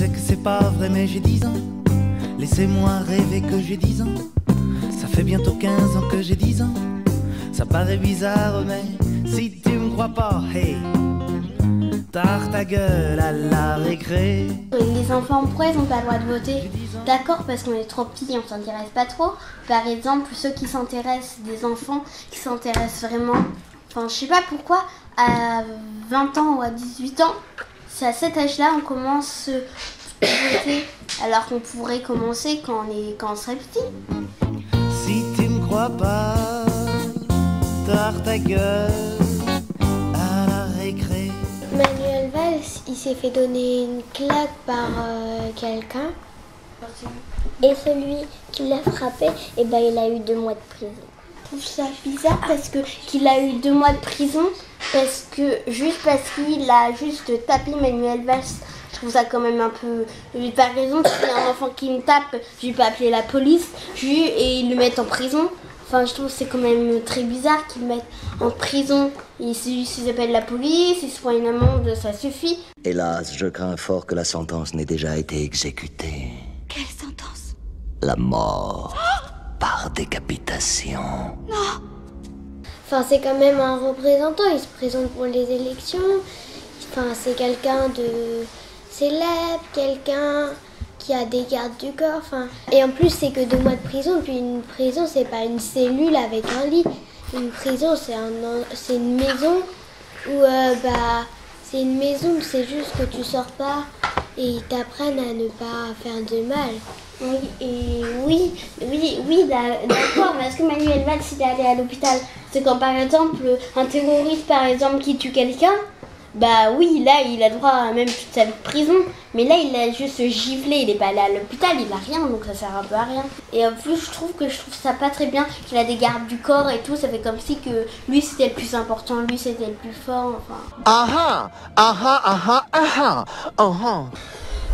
sais que c'est pas vrai mais j'ai 10 ans. Laissez-moi rêver que j'ai 10 ans. Ça fait bientôt 15 ans que j'ai 10 ans. Ça paraît bizarre mais si tu me crois pas, hey, tard ta gueule à la récré. Les enfants, pourquoi ils n'ont pas le droit de voter? D'accord, parce qu'on est trop petits, on s'intéresse pas trop. Par exemple, ceux qui s'intéressent, des enfants qui s'intéressent vraiment, enfin je sais pas pourquoi, à 20 ans ou à 18 ans, c'est à cet âge-là on commence à voter, alors qu'on pourrait commencer quand on serait petit. Si tu me crois pas, tard ta gueule à la récré. Manuel Valls, il s'est fait donner une claque par quelqu'un. Et celui qui l'a frappé, eh ben, il a eu 2 mois de prison. Je trouve ça bizarre parce que qu'il a eu 2 mois de prison parce qu'il a juste tapé Manuel Valls. Je trouve ça quand même un peu... Par exemple, s'il y a un enfant qui me tape, je vais pas appeler la police et ils le mettent en prison. Enfin, je trouve que c'est quand même très bizarre qu'ils le mettent en prison. S'ils appellent la police, ils se font une amende, ça suffit. Hélas, je crains fort que la sentence n'ait déjà été exécutée. Quelle sentence? La mort par décapitation. Non. Enfin, c'est quand même un représentant, il se présente pour les élections. Enfin, c'est quelqu'un de célèbre, quelqu'un qui a des gardes du corps. Enfin, et en plus, c'est que 2 mois de prison. Puis une prison, c'est pas une cellule avec un lit. Une prison, c'est une maison où c'est une maison où c'est juste que tu sors pas et ils t'apprennent à ne pas faire de mal. Oui, d'accord, mais est-ce que Manuel Valls est allé à l'hôpital? C'est quand par exemple un terroriste par exemple qui tue quelqu'un, bah oui, là il a droit à même toute sa vie de prison, mais là il a juste giflé, il est pas allé à l'hôpital, il a rien, donc ça sert un peu à rien. Et en plus je trouve ça pas très bien qu'il a des gardes du corps et tout, ça fait comme si que lui c'était le plus important, lui c'était le plus fort, enfin.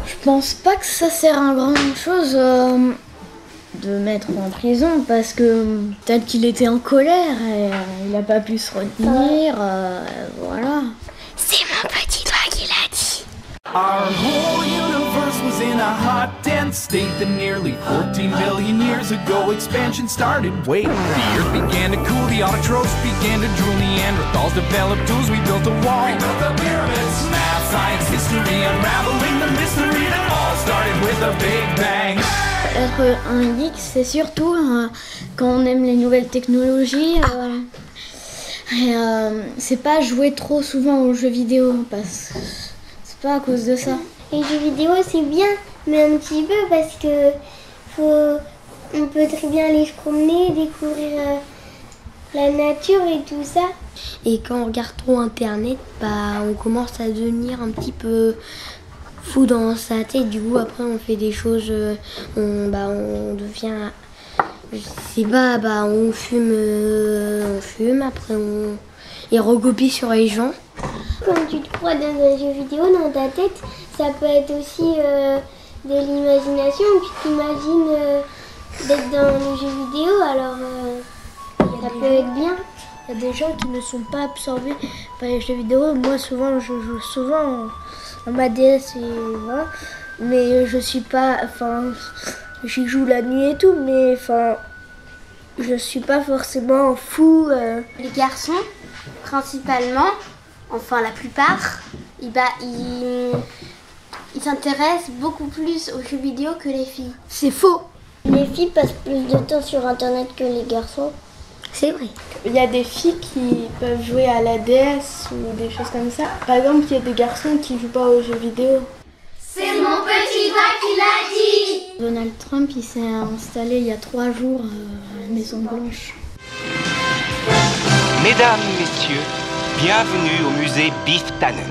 Je pense pas que ça sert à grand chose de mettre en prison parce que peut-être qu'il était en colère et il a pas pu se retenir, voilà. C'est mon petit doigt qui l'a dit. Our whole universe was in a hot, dense state that nearly 14 billion years ago expansion started. Wait, the earth began to cool, the autotrophs began to drool, Neanderthals developed tools, we built a wall. We built the pyramids. Math, science, history, unraveling the mystery that all started with a big bang. Être un geek, c'est surtout quand on aime les nouvelles technologies. C'est pas jouer trop souvent aux jeux vidéo, parce que c'est pas à cause de ça. Les jeux vidéo c'est bien, mais un petit peu parce que on peut très bien aller se promener, découvrir la nature et tout ça. Et quand on regarde trop internet, on commence à devenir un petit peu fou dans sa tête. Du coup après on fait des choses, on devient... Je sais pas, on fume, après on recopie sur les gens. Quand tu te crois dans un jeu vidéo, dans ta tête, ça peut être aussi de l'imagination. Tu t'imagines d'être dans le jeu vidéo, alors ça peut être bien. Il y a des gens qui ne sont pas absorbés par les jeux vidéo. Moi souvent, je joue souvent en ma DS et voilà. Mais je suis pas... J'y joue la nuit et tout, mais je suis pas forcément fou. Les garçons, principalement, enfin la plupart, ils s'intéressent beaucoup plus aux jeux vidéo que les filles. C'est faux. Les filles passent plus de temps sur internet que les garçons. C'est vrai. Il y a des filles qui peuvent jouer à la DS ou des choses comme ça. Par exemple, il y a des garçons qui jouent pas aux jeux vidéo. C'est mon petit doigt qui l'a dit. Donald Trump, il s'est installé il y a 3 jours à la Maison Blanche. Mesdames, Messieurs, bienvenue au musée Biff Tannen,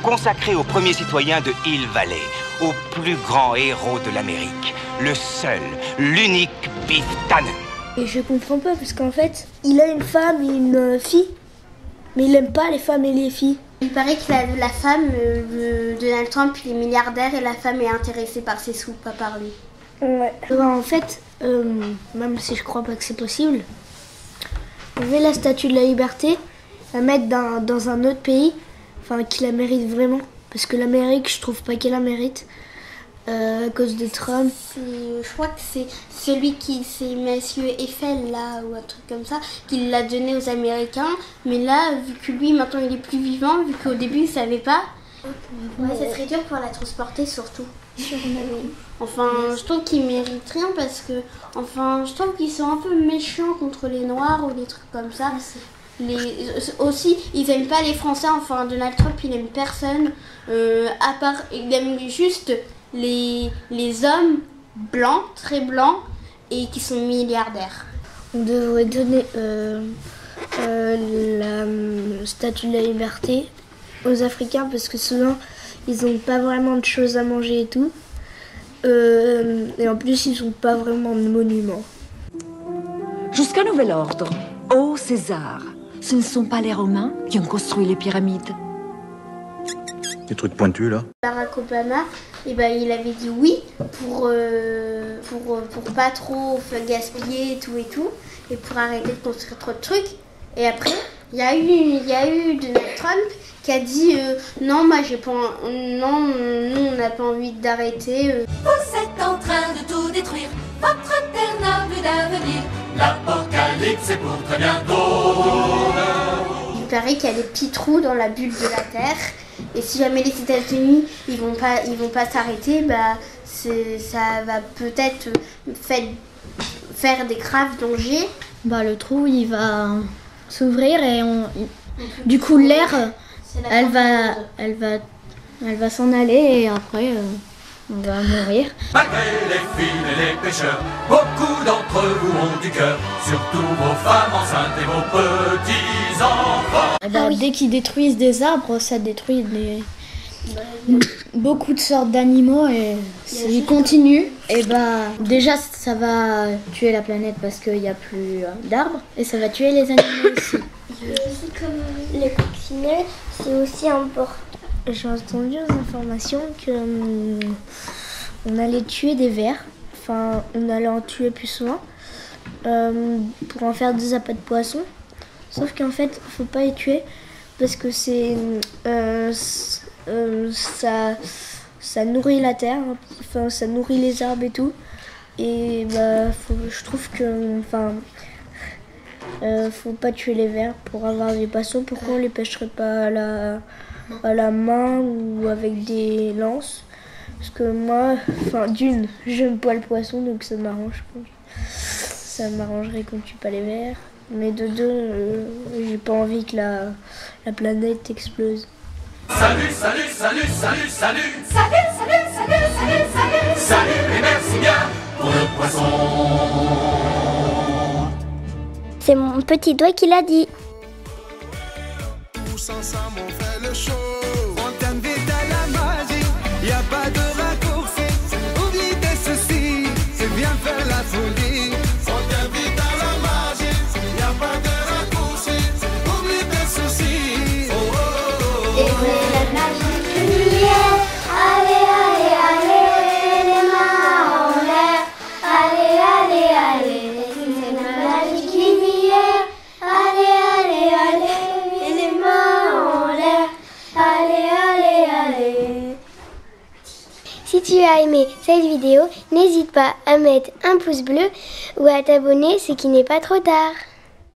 consacré au premier citoyen de Hill Valley, au plus grand héros de l'Amérique, le seul, l'unique Biff Tannen. Et je comprends pas parce qu'en fait, il a une femme et une fille, mais il aime pas les femmes et les filles. Il paraît que la femme, Donald Trump, il est milliardaire et la femme est intéressée par ses sous, pas par lui. Ouais. En fait, même si je crois pas que c'est possible, enlever la statue de la liberté, la mettre dans un autre pays, qui la mérite vraiment. Parce que l'Amérique, je trouve pas qu'elle la mérite. À cause de Trump. Je crois que c'est celui qui, c'est Monsieur Eiffel là, ou un truc comme ça, qui l'a donné aux Américains. Mais là, vu que lui, maintenant, il est plus vivant, vu qu'au début, il savait pas. Ouais, ça serait dur pour la transporter surtout. Enfin, je trouve qu'ils méritent rien parce que, enfin, je trouve qu'ils sont un peu méchants contre les Noirs ou des trucs comme ça. Aussi, ils aiment pas les Français. Enfin, Donald Trump, il aime personne. À part, il aime juste les hommes blancs, très blancs, et qui sont milliardaires. On devrait donner la statue de la liberté aux Africains parce que souvent ils n'ont pas vraiment de choses à manger et tout. Et en plus ils n'ont pas vraiment de monuments. Jusqu'à nouvel ordre, ô César, ce ne sont pas les Romains qui ont construit les pyramides. Des trucs pointus là. Barack Obama, il avait dit oui pour pas trop gaspiller et tout, et pour arrêter de construire trop de trucs. Et après, il y a eu Donald Trump qui a dit non, moi j'ai pas, non, nous on n'a pas envie d'arrêter. Vous êtes en train de tout détruire, votre terre n'a plus d'avenir. L'apocalypse est pour très bientôt. Il paraît qu'il y a des petits trous dans la bulle de la Terre. Et si jamais les États-Unis ils vont pas s'arrêter, ça va peut-être faire des graves dangers. Le trou il va s'ouvrir et du coup l'air elle va s'en aller et après on va mourir. Malgré les filles et les pêcheurs, beaucoup d'entre vous ont du cœur, surtout vos femmes enceintes et vos petits enfants. Dès qu'ils détruisent des arbres, ça détruit beaucoup de sortes d'animaux et s'ils continuent, déjà ça va tuer la planète parce qu'il n'y a plus d'arbres et ça va tuer les animaux aussi. Comme les coccinelles, c'est aussi important. J'ai entendu aux informations que on allait tuer des vers, enfin on allait en tuer plus souvent pour en faire des appâts de poisson. Sauf qu'en fait, faut pas les tuer parce que ça nourrit la terre, enfin ça nourrit les arbres et tout. Et je trouve que faut pas tuer les vers pour avoir des poissons. Pourquoi on les pêcherait pas à la main ou avec des lances? Parce que moi, j'aime pas le poisson donc ça m'arrange. Ça m'arrangerait qu'on tue pas les vers. Mais de deux, j'ai pas envie que la planète explose. Salut, salut, salut, salut, salut. Salut, salut, salut, salut, salut. Salut et merci bien pour le poisson. C'est mon petit doigt qui l'a dit. Tous ensemble on fait le show. On t'invite à la magie. Y a pas de raccourci. Oublie tes soucis. C'est bien faire la folie. On t'invite à la magie. Y a pas de raccourci. Oublie tes soucis. Oh oh oh oh. Et c'est la magie du lumière. Allez, allez, allez, les mains en l'air. Allez, allez, allez. C'est la magie du lumière. Allez, allez, allez, et les mains en l'air. Allez, allez, allez. Si tu as aimé cette vidéo, n'hésite pas à mettre un pouce bleu ou à t'abonner, ce qui n'est pas trop tard.